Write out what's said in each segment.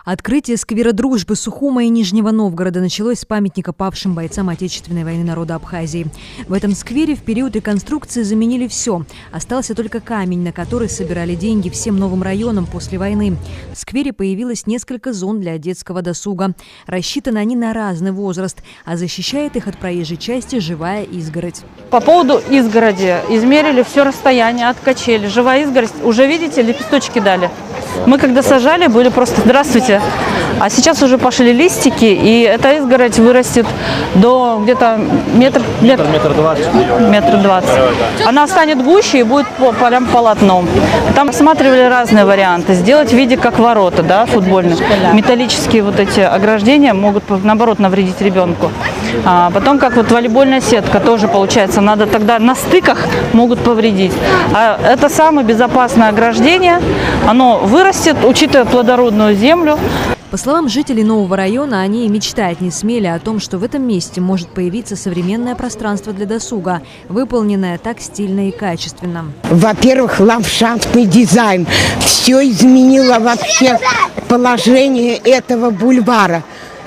Открытие сквера дружбы Сухума и Нижнего Новгорода началось с памятника павшим бойцам Отечественной войны народа Абхазии. В этом сквере в период реконструкции заменили все. Остался только камень, на который собирали деньги всем новым районам после войны. В сквере появилось несколько зон для детского досуга. Рассчитаны они на разный возраст, а защищает их от проезжей части живая изгородь. По поводу изгороди. Измерили все расстояние от качели. Живая изгородь. Уже видите, лепесточки дали. Мы когда сажали, были просто «здравствуйте». А сейчас уже пошли листики, и эта изгородь вырастет до где-то метр двадцать. Она станет гуще и будет прям полотном. Там рассматривали разные варианты. Сделать в виде как ворота, да, футбольные. Металлические вот эти ограждения могут, наоборот, навредить ребенку. А потом, как вот волейбольная сетка, тоже получается, надо тогда на стыках могут повредить. А это самое безопасное ограждение. Оно вырастет, учитывая плодородную землю. По словам жителей нового района, они и мечтать не смели о том, что в этом месте может появиться современное пространство для досуга, выполненное так стильно и качественно. Во-первых, ландшафтный дизайн. Все изменило вообще положение этого бульвара.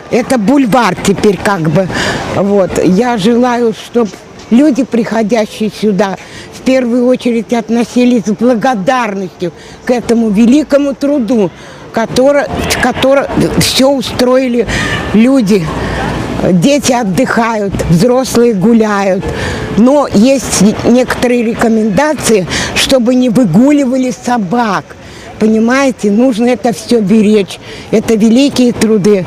Это бульвар теперь как бы. Вот. Я желаю, чтобы люди, приходящие сюда, в первую очередь относились с благодарностью к этому великому труду, который все устроили люди. Дети отдыхают, взрослые гуляют. Но есть некоторые рекомендации, чтобы не выгуливали собак. Понимаете, нужно это все беречь. Это великие труды.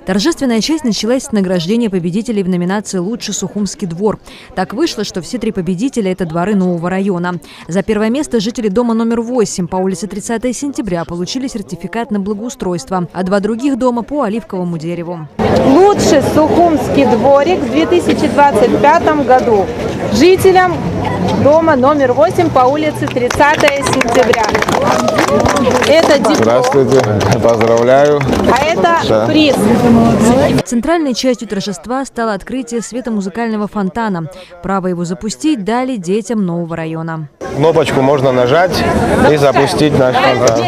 Торжественная часть началась с награждения победителей в номинации «Лучший Сухумский двор». Так вышло, что все три победителя – это дворы нового района. За первое место жители дома номер 8 по улице 30 сентября получили сертификат на благоустройство, а два других дома по оливковому дереву. Лучший Сухумский дворик в 2025 году жителям дома номер 8 по улице 30 сентября. Это диплом. Здравствуйте, поздравляю. А это приз. Центральной частью торжества стало открытие светомузыкального фонтана. Право его запустить дали детям нового района. Кнопочку можно нажать и запустить наш фонтан.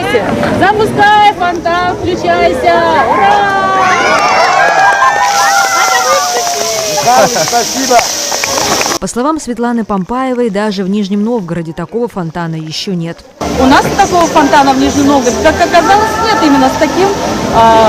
Запускай фонтан, включайся! Ура! Спасибо. По словам Светланы Пампаевой, даже в Нижнем Новгороде такого фонтана еще нет. У нас такого фонтана в Нижнем Новгороде, как оказалось, нет именно с таким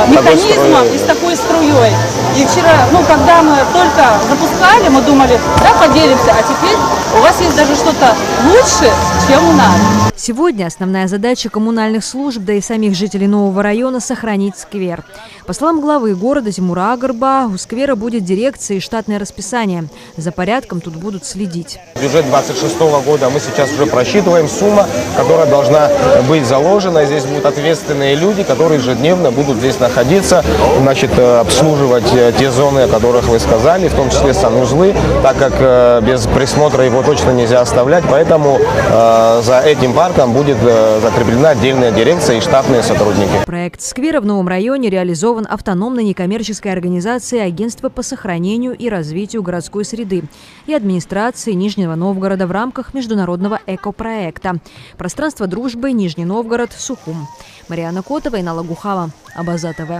механизмом и с такой струей. И вчера, когда мы только запускали, мы думали, да, поделимся, а теперь у вас есть даже что-то лучше, чем у нас. Сегодня основная задача коммунальных служб, да и самих жителей нового района – сохранить сквер. По словам главы города Тимура Агарба, у сквера будет дирекция и штатное расписание. За порядком тут будут следить. Бюджет 2026 года мы сейчас уже просчитываем. Сумма, которая должна быть заложена. Здесь будут ответственные люди, которые ежедневно будут здесь находиться, обслуживать те зоны, о которых вы сказали, в том числе санузлы, так как без присмотра его точно нельзя оставлять. Поэтому за этим парком будет закреплена отдельная дирекция и штатные сотрудники. Проект сквера в новом районе реализован автономной некоммерческой организацией Агентства по сохранению и развитию городской среды и администрации Нижнего Новгорода в рамках международного экопроекта «Пространство дружбы. Нижний Новгород. Сухум». Марьяна Котова и Алла Гухава. Абаза ТВ.